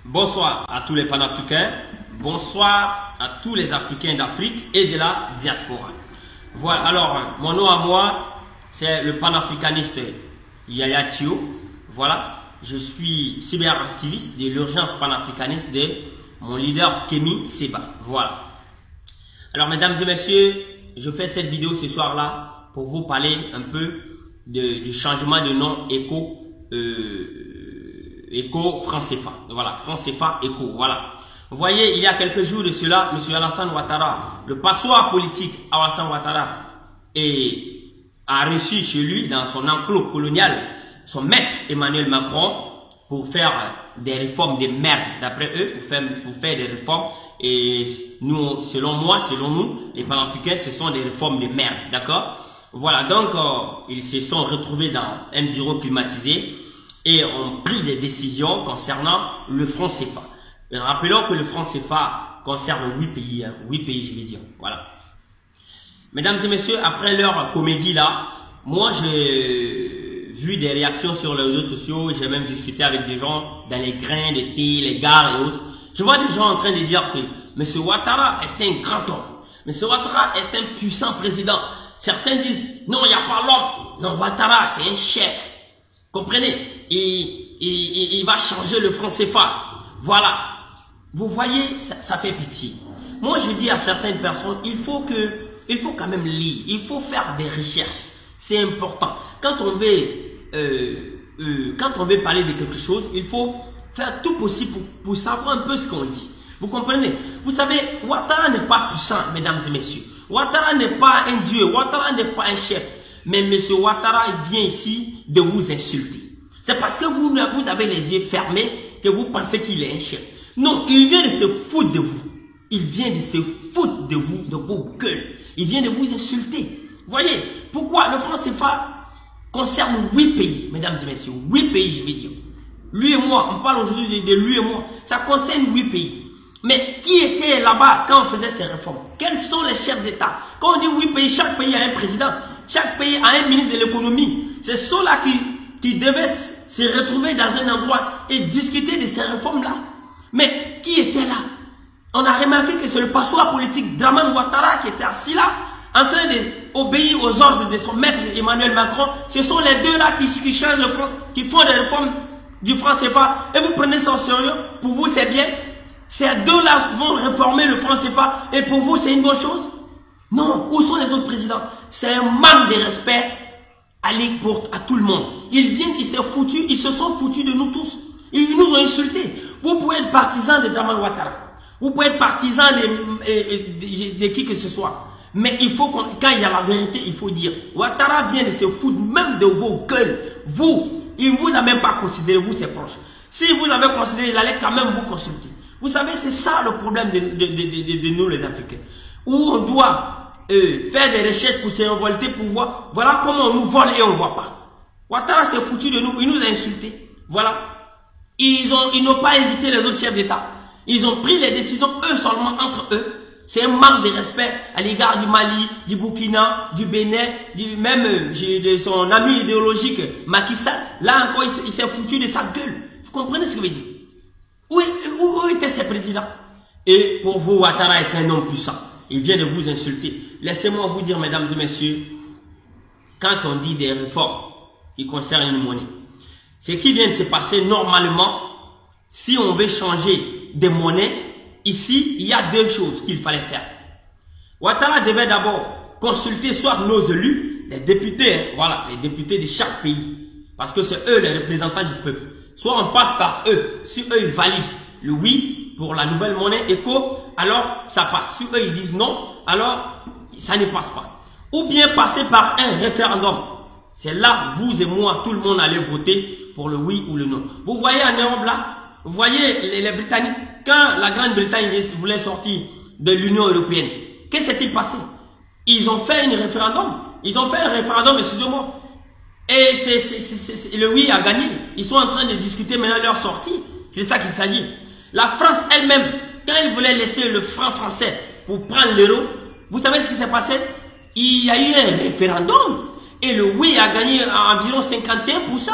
Bonsoir à tous les panafricains, bonsoir à tous les Africains d'Afrique et de la diaspora. Voilà, alors mon nom à moi, c'est le panafricaniste Yaya Thio. Voilà, je suis cyberactiviste de l'urgence panafricaniste de mon leader Kémy Séba. Voilà. Alors mesdames et messieurs, je fais cette vidéo ce soir-là pour vous parler un peu du changement de nom Eco franc CFA. Voilà, franc CFA Eco. Voilà. Vous voyez, il y a quelques jours de cela, M. Alassane Ouattara, le passoire politique Alassane Ouattara, a reçu chez lui, dans son enclos colonial, son maître Emmanuel Macron pour faire des réformes de merde, d'après eux, pour faire des réformes. Et nous, selon moi, selon nous, les panafricains, ce sont des réformes de merde, d'accord? Voilà, donc ils se sont retrouvés dans un bureau climatisé et ont pris des décisions concernant le franc CFA. Rappelons que le franc CFA concerne 8 pays, 8 pays je vais dire, voilà. Mesdames et messieurs, après leur comédie là, moi j'ai vu des réactions sur les réseaux sociaux, j'ai même discuté avec des gens dans les grains, les thé, les gares et autres. Je vois des gens en train de dire que M. Ouattara est un grand homme, M. Ouattara est un puissant président. Certains disent, non, il n'y a pas l'homme, non, Ouattara c'est un chef. Comprenez? Il va changer le franc CFA. Voilà. Vous voyez, ça fait pitié. Moi, je dis à certaines personnes, il faut quand même lire. Il faut faire des recherches. C'est important. Quand on veut parler de quelque chose, il faut faire tout possible pour savoir un peu ce qu'on dit. Vous comprenez? Vous savez, Ouattara n'est pas puissant, mesdames et messieurs. Ouattara n'est pas un dieu. Ouattara n'est pas un chef. Mais M. Ouattara vient ici de vous insulter. C'est parce que vous avez les yeux fermés que vous pensez qu'il est un chef. Non, il vient de se foutre de vous. Il vient de se foutre de vous, de vos gueules. Il vient de vous insulter. Voyez, pourquoi le franc CFA concerne 8 pays, mesdames et messieurs. 8 pays, je vais dire. Lui et moi, on parle aujourd'hui de lui et moi. Ça concerne 8 pays. Mais qui était là-bas quand on faisait ces réformes? Quels sont les chefs d'État? Quand on dit 8 pays, chaque pays a un président. Chaque pays a un ministre de l'économie. C'est ceux-là qui devaient se retrouver dans un endroit et discuter de ces réformes-là. Mais qui était là? On a remarqué que c'est le passoire politique Dramane Ouattara qui était assis là, en train d'obéir aux ordres de son maître Emmanuel Macron. Ce sont les deux là qui changent le franc, qui font des réformes du franc CFA. Et vous prenez ça au sérieux? Pour vous, c'est bien? Ces deux là vont réformer le franc CFA et pour vous, c'est une bonne chose? Non. Où sont les autres présidents? C'est un manque de respect à tout le monde. Ils viennent, ils se sont foutus de nous tous. Ils nous ont insultés. Vous pouvez être partisan de Dramane Ouattara. Vous pouvez être partisan de qui que ce soit. Mais il faut quand il y a la vérité, il faut dire. Ouattara vient de se foutre même de vos gueules. Vous, il ne vous a même pas considéré, vous ses proches. Si vous avez considéré, il allait quand même vous consulter. Vous savez, c'est ça le problème de nous les Africains. Où on doit faire des recherches pour se révolter, pour voir. Voilà comment on nous vole et on ne voit pas. Ouattara s'est foutu de nous, il nous a insultés. Voilà. Ils n'ont pas invité les autres chefs d'État. Ils ont pris les décisions eux seulement entre eux. C'est un manque de respect à l'égard du Mali, du Burkina, du Bénin, même de son ami idéologique Macky Sall. Là encore, il s'est foutu de sa gueule. Vous comprenez ce que je veux dire? Où étaient ces présidents? Et pour vous, Ouattara est un homme puissant. Il vient de vous insulter. Laissez-moi vous dire, mesdames et messieurs, quand on dit des réformes qui concernent une monnaie, ce qui vient de se passer normalement, si on veut changer de monnaie, ici, il y a deux choses qu'il fallait faire. Ouattara devait d'abord consulter soit nos élus, les députés, voilà, les députés de chaque pays, parce que c'est eux les représentants du peuple. Soit on passe par eux, si eux ils valident le oui pour la nouvelle monnaie Eco, alors ça passe. Si eux ils disent non, alors ça ne passe pas. Ou bien passer par un référendum. C'est là, vous et moi, tout le monde allait voter pour le oui ou le non. Vous voyez en Europe là, vous voyez les Britanniques, quand la Grande-Bretagne voulait sortir de l'Union européenne, qu'est-ce qui s'est passé? Ils ont fait un référendum. Ils ont fait un référendum, excusez-moi. Et le oui a gagné. Ils sont en train de discuter maintenant leur sortie. C'est ça qu'il s'agit. La France elle-même, quand elle voulait laisser le franc français pour prendre l'euro, vous savez ce qui s'est passé? Il y a eu un référendum. Et le oui a gagné à environ 51%.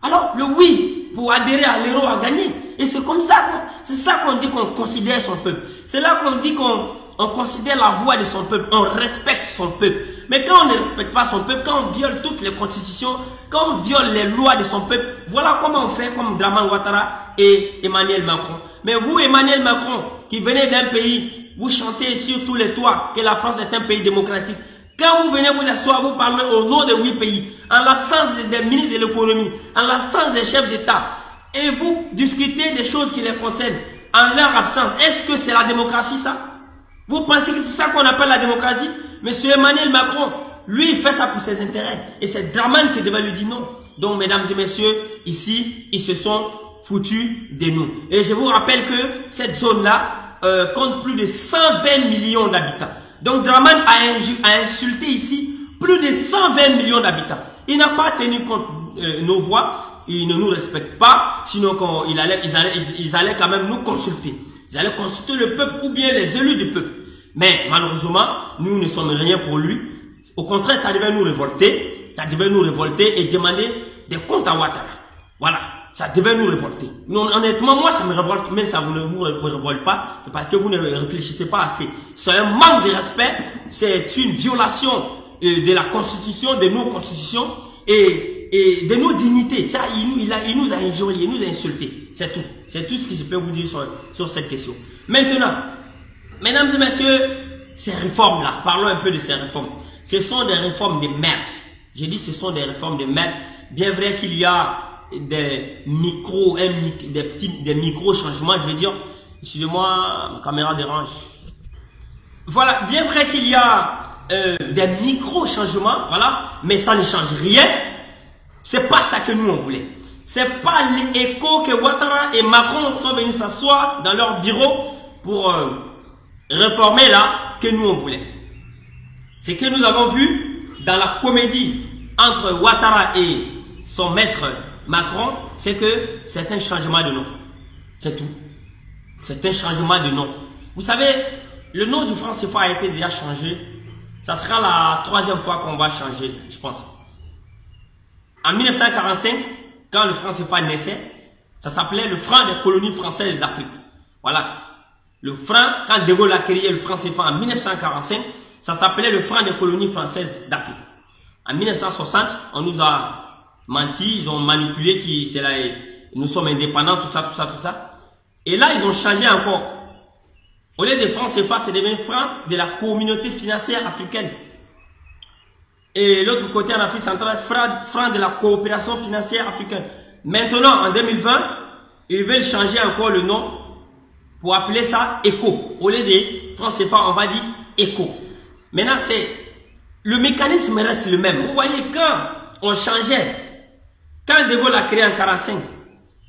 Alors, le oui pour adhérer à l'euro a gagné. Et c'est comme ça qu'on dit qu'on considère son peuple. C'est là qu'on dit qu'on considère la voix de son peuple. On respecte son peuple. Mais quand on ne respecte pas son peuple, quand on viole toutes les constitutions, quand on viole les lois de son peuple, voilà comment on fait comme Dramane Ouattara et Emmanuel Macron. Mais vous, Emmanuel Macron, qui venez d'un pays, vous chantez sur tous les toits que la France est un pays démocratique. Quand vous venez vous asseoir, vous parlez au nom de 8 pays, en l'absence des ministres de l'économie, en l'absence des chefs d'État, et vous discutez des choses qui les concernent en leur absence. Est-ce que c'est la démocratie ça? Vous pensez que c'est ça qu'on appelle la démocratie? Monsieur Emmanuel Macron, lui, il fait ça pour ses intérêts. Et c'est Dramane qui devait lui dire non. Donc, mesdames et messieurs, ici, ils se sont foutus de nous. Et je vous rappelle que cette zone-là compte plus de 120 millions d'habitants. Donc, Dramane a insulté ici plus de 120 millions d'habitants. Il n'a pas tenu compte nos voix. Il ne nous respecte pas. Sinon, ils allaient quand même nous consulter. Ils allaient consulter le peuple ou bien les élus du peuple. Mais malheureusement, nous ne sommes rien pour lui. Au contraire, ça devait nous révolter. Ça devait nous révolter et demander des comptes à Ouattara. Voilà. Ça devait nous révolter. Non, honnêtement, moi, ça me révolte. Mais ça ne vous révolte pas. C'est parce que vous ne réfléchissez pas assez. C'est un manque de respect. C'est une violation de la Constitution, de nos constitutions et de nos dignités. Ça, il nous a injuriés, il nous a insultés. C'est tout. C'est tout ce que je peux vous dire sur cette question. Maintenant, mesdames et messieurs, ces réformes-là, parlons un peu de ces réformes. Ce sont des réformes de merde. J'ai dit ce sont des réformes de merde. Bien vrai qu'il y a des micro changements, je vais dire, excusez-moi, ma caméra dérange. Voilà, bien vrai qu'il y a des micro changements, voilà, mais ça ne change rien. C'est pas ça que nous on voulait. C'est pas l'écho que Ouattara et Macron sont venus s'asseoir dans leur bureau pour réformer là que nous on voulait. Ce que nous avons vu dans la comédie entre Ouattara et son maître Macron, c'est que c'est un changement de nom. C'est tout. C'est un changement de nom. Vous savez, le nom du franc CFA a été déjà changé. Ça sera la 3e fois qu'on va changer, je pense. En 1945, quand le franc CFA naissait, ça s'appelait le franc des colonies françaises d'Afrique. Voilà. Le franc, quand De Gaulle a créé le franc CFA en 1945, ça s'appelait le franc des colonies françaises d'Afrique. En 1960, on nous a menti, ils ont manipulé nous sommes indépendants, tout ça. Et là, ils ont changé encore. Au lieu de franc CFA, c'est devenu franc de la communauté financière africaine. Et l'autre côté, en Afrique centrale, franc de la coopération financière africaine. Maintenant, en 2020, ils veulent changer encore le nom pour appeler ça ECO. Au lieu de franc CFA, on va dire ECO. Maintenant, le mécanisme reste le même. Vous voyez, quand on changeait, quand De Gaulle a créé en 1945,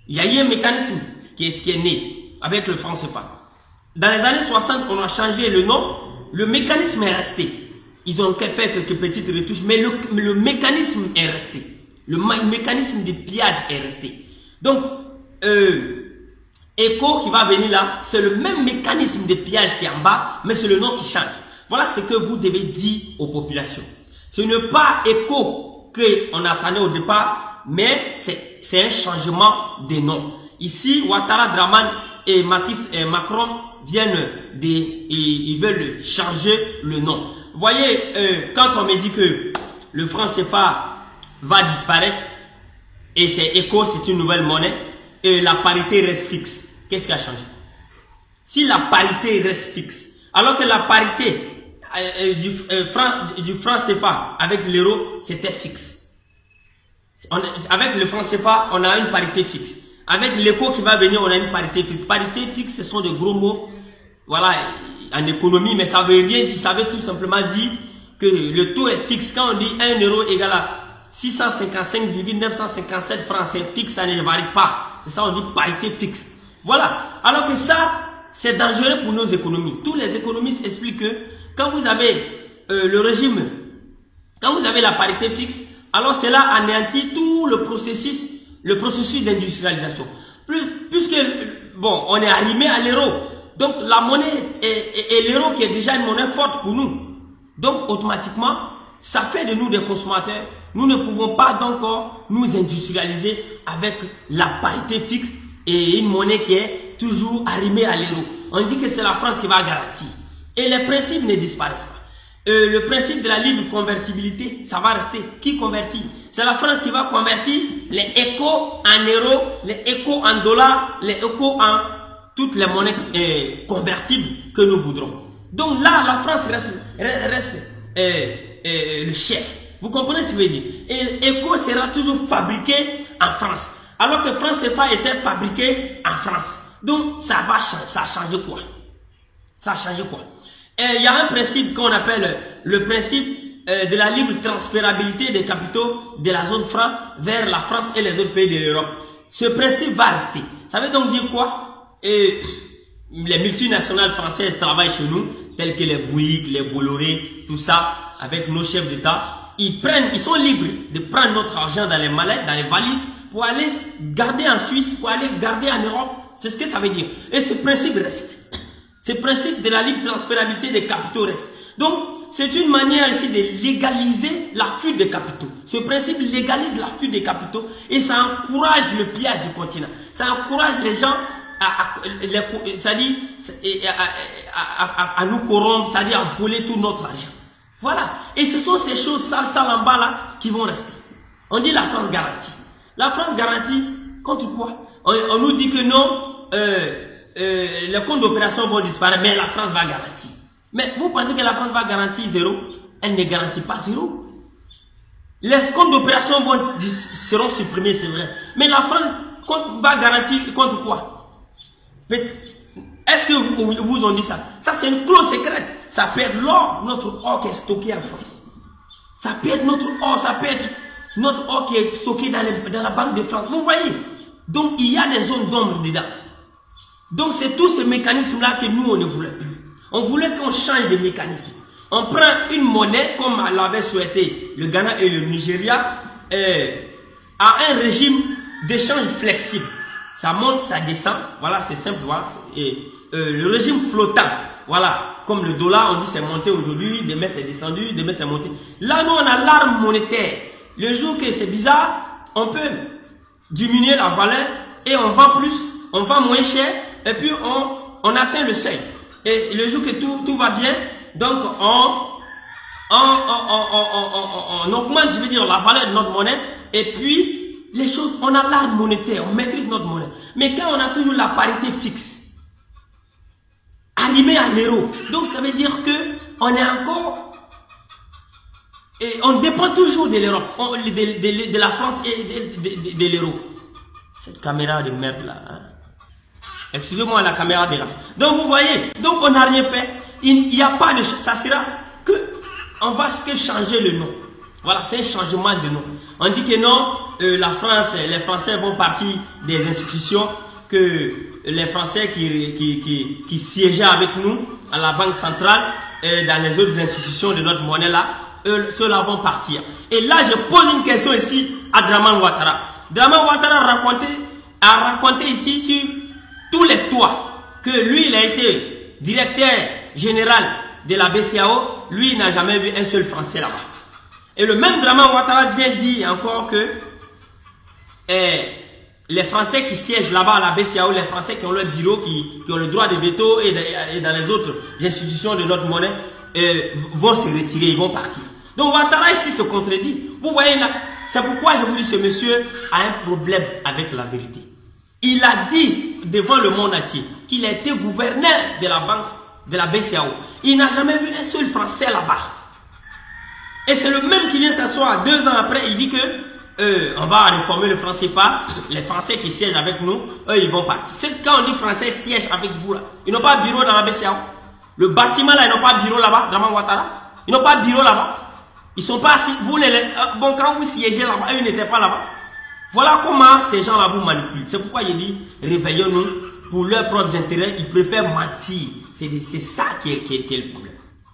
il y a eu un mécanisme qui est né avec le franc CFA. Dans les années 60, on a changé le nom. Le mécanisme est resté. Ils ont fait quelques petites retouches, mais le mécanisme est resté. Le mécanisme de pillage est resté. Donc, ECO qui va venir là, c'est le même mécanisme de pillage qui est en bas, mais c'est le nom qui change. Voilà ce que vous devez dire aux populations. Ce n'est pas ECO qu'on attendait au départ, mais c'est un changement de nom. Ici, Ouattara, Dramane et Macron viennent ils veulent changer le nom. Vous voyez, quand on me dit que le franc CFA va disparaître et c'est ECO, c'est une nouvelle monnaie et la parité reste fixe, qu'est-ce qui a changé? Si la parité reste fixe, alors que la parité du franc CFA avec l'euro, c'était fixe. Avec le franc CFA, on a une parité fixe. Avec l'ECO qui va venir, on a une parité fixe. Parité fixe, ce sont de gros mots, voilà, en économie, mais ça veut rien dire, ça veut tout simplement dire que le taux est fixe. Quand on dit 1 euro égale à 655,957 francs, c'est fixe, ça ne varie pas. C'est ça, on dit parité fixe. Voilà. Alors que ça, c'est dangereux pour nos économies. Tous les économistes expliquent que quand vous avez le régime, quand vous avez la parité fixe, alors cela anéantit tout le processus d'industrialisation. Puisque, bon, on est arrimé à l'euro. Donc, la monnaie et l'euro qui est déjà une monnaie forte pour nous. Donc, automatiquement, ça fait de nous des consommateurs. Nous ne pouvons pas donc nous industrialiser avec la parité fixe et une monnaie qui est toujours arrimée à l'euro. On dit que c'est la France qui va garantir. Et les principes ne disparaissent pas. Le principe de la libre convertibilité, ça va rester. Qui convertit? C'est la France qui va convertir les échos en euros, les échos en dollars, les échos en toutes les monnaies convertibles que nous voudrons. Donc là, la France reste le chef. Vous comprenez ce que je veux dire? Et l'écho sera toujours fabriqué en France. Alors que France CFA était fabriqué en France. Donc ça va changer. Ça a changé quoi? Ça a changé quoi? Il y a un principe qu'on appelle le principe de la libre transférabilité des capitaux de la zone franc vers la France et les autres pays de l'Europe. Ce principe va rester. Ça veut donc dire quoi? Les multinationales françaises travaillent chez nous, telles que les Bouygues, les Bolloré, tout ça, avec nos chefs d'État. Ils sont libres de prendre notre argent dans les mallettes, dans les valises, pour aller garder en Suisse, pour aller garder en Europe. C'est ce que ça veut dire. Et ce principe reste. Ce principe de la libre transférabilité des capitaux reste. Donc, c'est une manière ici de légaliser la fuite des capitaux. Ce principe légalise la fuite des capitaux et ça encourage le pillage du continent. Ça encourage les gens à nous corrompre, c'est-à-dire à voler tout notre argent. Voilà. Et ce sont ces choses sales en bas là qui vont rester. On dit la France garantit. La France garantit contre quoi? On nous dit que non, les comptes d'opération vont disparaître, mais la France va garantir. Mais vous pensez que la France va garantir zéro? Elle ne garantit pas zéro. Les comptes d'opération seront supprimés, c'est vrai. Mais la France va garantir contre quoi? Est-ce que vous ont dit ça? Ça, c'est une clause secrète. Ça peut être l'or, notre or qui est stocké en France. Ça peut être notre or, ça peut être notre or qui est stocké dans la Banque de France. Vous voyez? Donc, il y a des zones d'ombre dedans. Donc, c'est tous ces mécanismes-là que nous, on ne voulait plus. On voulait qu'on change de mécanisme. On prend une monnaie, comme l'avait souhaité le Ghana et le Nigeria, à un régime d'échange flexible. Ça monte, ça descend. Voilà, c'est simple. Voilà. Le régime flottant. Voilà. Comme le dollar, on dit c'est monté aujourd'hui, demain c'est descendu, demain c'est monté. Là, nous, on a l'arme monétaire. Le jour que c'est bizarre, on peut diminuer la valeur et on vend plus, on vend moins cher et puis on atteint le seuil. Et le jour que tout va bien, donc on augmente, je veux dire, la valeur de notre monnaie et puis les choses, on a l'arme monétaire, on maîtrise notre monnaie. Mais quand on a toujours la parité fixe, arrimée à l'euro, donc ça veut dire que on est encore, et on dépend toujours de l'Europe, de la France et de l'euro. Cette caméra de merde là. Hein? Excusez-moi, la caméra de là. Donc vous voyez, donc on n'a rien fait. Il n'y a pas de, ça sera que on va que changer le nom. Voilà, c'est un changement de nom. On dit que non, la France, les Français vont partir des institutions, que les Français qui siégeaient avec nous à la Banque centrale et dans les autres institutions de notre monnaie là, ceux-là vont partir. Et là, je pose une question ici à Dramane Ouattara. Dramane Ouattara a raconté ici sur tous les toits que lui, il a été directeur général de la BCEAO. Lui, il n'a jamais vu un seul Français là-bas. Et le même Dramane Ouattara vient dire encore que les Français qui siègent là-bas à la BCEAO, les Français qui ont leur bureau, qui ont le droit de veto et dans les autres institutions de notre monnaie, vont se retirer, ils vont partir. Donc Ouattara ici se contredit. Vous voyez là, c'est pourquoi je vous dis ce monsieur a un problème avec la vérité. Il a dit devant le monde entier qu'il a été gouverneur de la banque, de la BCEAO. Il n'a jamais vu un seul Français là-bas. Et c'est le même qui vient s'asseoir 2 ans après, il dit que on va réformer le franc CFA, les Français qui siègent avec nous, eux ils vont partir. C'est quand on dit Français siègent avec vous là, ils n'ont pas de bureau dans la BCEAO. Le bâtiment là, ils n'ont pas de bureau là-bas, Dramane Ouattara. Ils n'ont pas de bureau là-bas. Ils sont pas assis, bon quand vous siégez là-bas, eux ils n'étaient pas là-bas. Voilà comment ces gens-là vous manipulent. C'est pourquoi il dit, réveillons-nous, pour leurs propres intérêts, ils préfèrent mentir. C'est ça qui est le problème.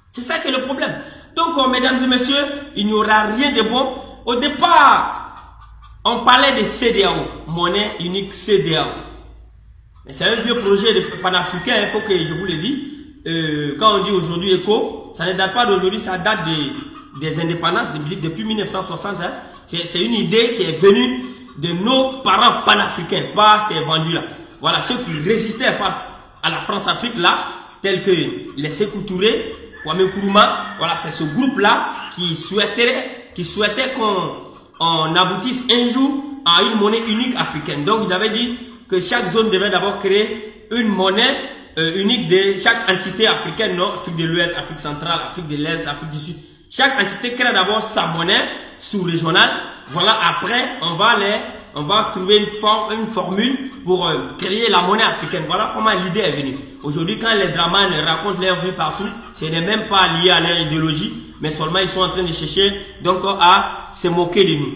C'est ça qui est le problème. Donc, mesdames et messieurs, il n'y aura rien de bon. Au départ, on parlait de CEDEAO, monnaie unique CEDEAO. Mais c'est un vieux projet de panafricain, il faut que je vous le dise. Quand on dit aujourd'hui ECO, ça ne date pas d'aujourd'hui, ça date des indépendances depuis 1960. Hein. C'est une idée qui est venue de nos parents panafricains, pas ces vendus là. voilà, ceux qui résistaient face à la France-Afrique là, tels que les Sékou Touré, Kwame Nkrumah, voilà, c'est ce groupe-là qui souhaitait qu'on aboutisse un jour à une monnaie unique africaine. Donc, ils avaient dit que chaque zone devait d'abord créer une monnaie unique de chaque entité africaine, non, Afrique de l'Ouest, Afrique centrale, Afrique de l'Est, Afrique du Sud. Chaque entité crée d'abord sa monnaie sous-régionale. Voilà, après, on va trouver une formule pour créer la monnaie africaine. Voilà comment l'idée est venue. Aujourd'hui, quand les Dramane racontent leur vie partout, ce n'est même pas lié à leur idéologie, mais seulement ils sont en train de chercher donc à se moquer de nous.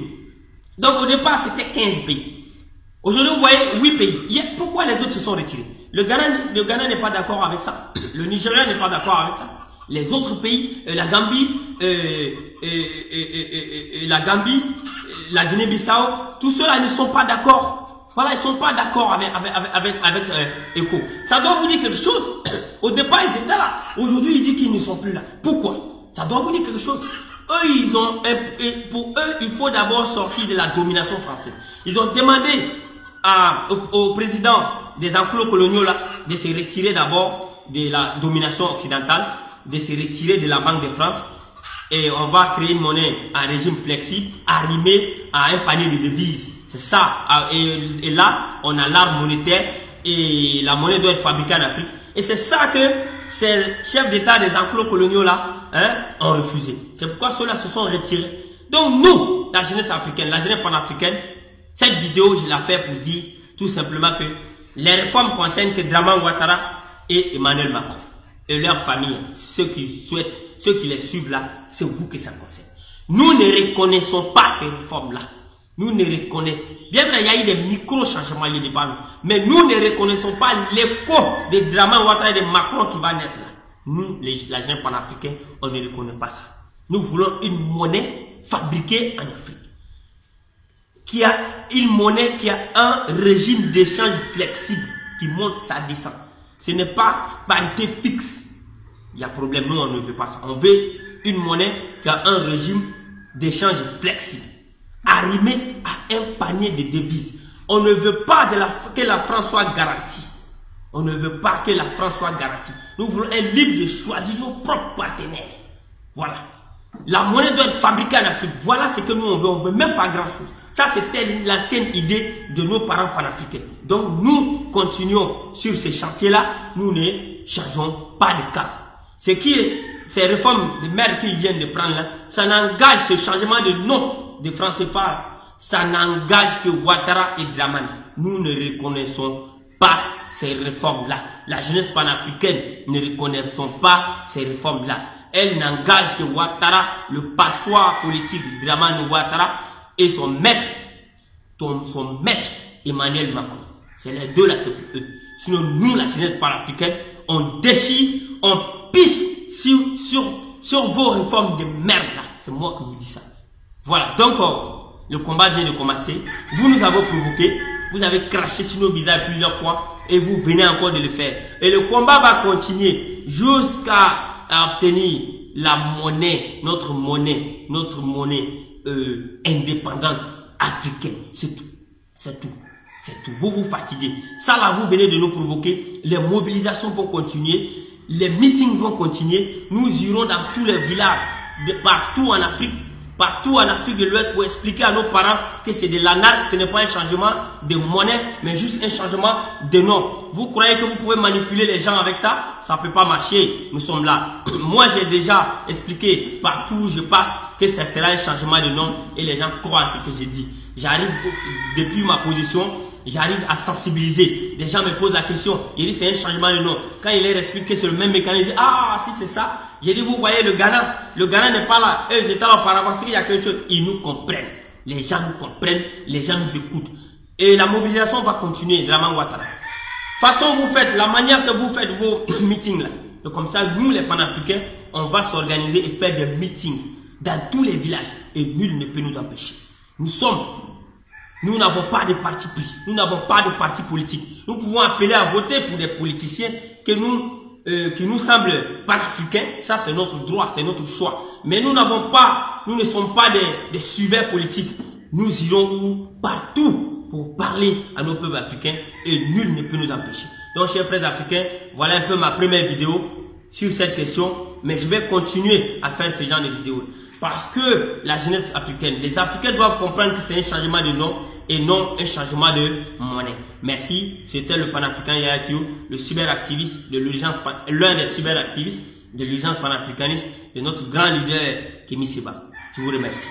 Donc au départ, c'était 15 pays. Aujourd'hui, vous voyez 8 pays. Pourquoi les autres se sont retirés? Le Ghana n'est pas d'accord avec ça. Le Nigeria n'est pas d'accord avec ça. Les autres pays, la Gambie, la Guinée-Bissau, tous ceux-là ne sont pas d'accord. Voilà, ils ne sont pas d'accord avec ECO. Ça doit vous dire quelque chose. Au départ, ils étaient là. Aujourd'hui, ils disent qu'ils ne sont plus là. Pourquoi? Ça doit vous dire quelque chose. Eux, pour eux, il faut d'abord sortir de la domination française. Ils ont demandé au président des enclos coloniaux là, de se retirer d'abord de la domination occidentale, de se retirer de la Banque de France, et on va créer une monnaie à régime flexible, arrimée à un panier de devises. C'est ça. Et là, on a l'arbre monétaire et la monnaie doit être fabriquée en Afrique. Et c'est ça que ces chefs d'État des enclos coloniaux là ont refusé. C'est pourquoi ceux-là se sont retirés. Donc nous, la jeunesse africaine, la jeunesse panafricaine, cette vidéo, je la fais pour dire tout simplement que les réformes concernent que Dramane Ouattara et Emmanuel Macron et leur famille, ceux qui les suivent là, c'est vous que ça concerne. Nous ne reconnaissons pas ces réformes-là. Nous ne reconnaissons, bien vrai, il y a eu des micro-changements au départ, mais nous ne reconnaissons pas l'écho de Dramane Ouattara et de Macron qui va naître là. Nous, la jeunesse panafricaine, on ne reconnaît pas ça. Nous voulons une monnaie fabriquée en Afrique, qui a une monnaie qui a un régime d'échange flexible, qui monte, ça descend. Ce n'est pas parité fixe. Il y a problème, nous on ne veut pas ça. On veut une monnaie qui a un régime d'échange flexible, arrimé à un panier de devises. On ne veut pas que la France soit garantie. On ne veut pas que la France soit garantie. Nous voulons être libres de choisir nos propres partenaires. Voilà. La monnaie doit être fabriquée en Afrique. Voilà ce que nous on veut. On ne veut même pas grand chose. Ça, c'était l'ancienne idée de nos parents panafricains. Donc, nous continuons sur ces chantiers-là. Nous ne changeons pas de cap. Ces réformes de merde qu'ils viennent de prendre là, ça n'engage ce changement de nom de francs CFA. Ça n'engage que Ouattara et Dramane. Nous ne reconnaissons pas ces réformes-là. La jeunesse panafricaine ne reconnaissons pas ces réformes-là. Elle n'engage que Ouattara, le passoire politique de Dramane Ouattara, et son maître Emmanuel Macron. C'est les deux là, c'est pour eux. Sinon, nous, la jeunesse panafricaine, on déchire, on pisse sur vos réformes de merde là. C'est moi qui vous dis ça. Voilà, donc le combat vient de commencer. Vous nous avez provoqué, vous avez craché sur nos visages plusieurs fois et vous venez encore de le faire. Et le combat va continuer jusqu'à obtenir la monnaie, notre monnaie indépendante africaine. C'est tout. C'est tout. C'est tout. Vous vous fatiguez. Ça là, vous venez de nous provoquer. Les mobilisations vont continuer. Les meetings vont continuer. Nous irons dans tous les villages, partout en Afrique de l'Ouest pour expliquer à nos parents que c'est de l'anarchie, ce n'est pas un changement de monnaie, mais juste un changement de nom. Vous croyez que vous pouvez manipuler les gens avec ça? Ça ne peut pas marcher. Nous sommes là. Moi, j'ai déjà expliqué partout où je passe que ce sera un changement de nom et les gens croient à ce que j'ai dit. J'arrive, depuis ma position, j'arrive à sensibiliser. Des gens me posent la question. Ils disent c'est un changement de nom. Quand il leur explique que c'est le même mécanisme, ah, si c'est ça. J'ai dit, vous voyez le Ghana n'est pas là. Eux, ils étaient là auparavant. S'il y a quelque chose, ils nous comprennent. Les gens nous comprennent. Les gens nous écoutent. Et la mobilisation va continuer. Dramane Ouattara. Façon vous faites, la manière que vous faites vos meetings là. Donc comme ça, nous les panafricains, on va s'organiser et faire des meetings dans tous les villages. Et nul ne peut nous empêcher. Nous n'avons pas de parti pris. Nous n'avons pas de parti politique. Nous pouvons appeler à voter pour des politiciens qui nous semblent panafricains. Ça, c'est notre droit, c'est notre choix. Mais nous ne sommes pas des suiveurs politiques. Nous irons partout tout pour parler à nos peuples africains et nul ne peut nous empêcher. Donc, chers frères africains, voilà un peu ma première vidéo sur cette question, mais je vais continuer à faire ce genre de vidéos parce que la jeunesse africaine, les Africains doivent comprendre que c'est un changement de nom et non un changement de monnaie. Merci, c'était le panafricain Yaya Tio, le cyberactiviste de l'urgence, l'un des cyberactivistes de l'urgence panafricaniste de notre grand leader Kémy Séba. Je vous remercie.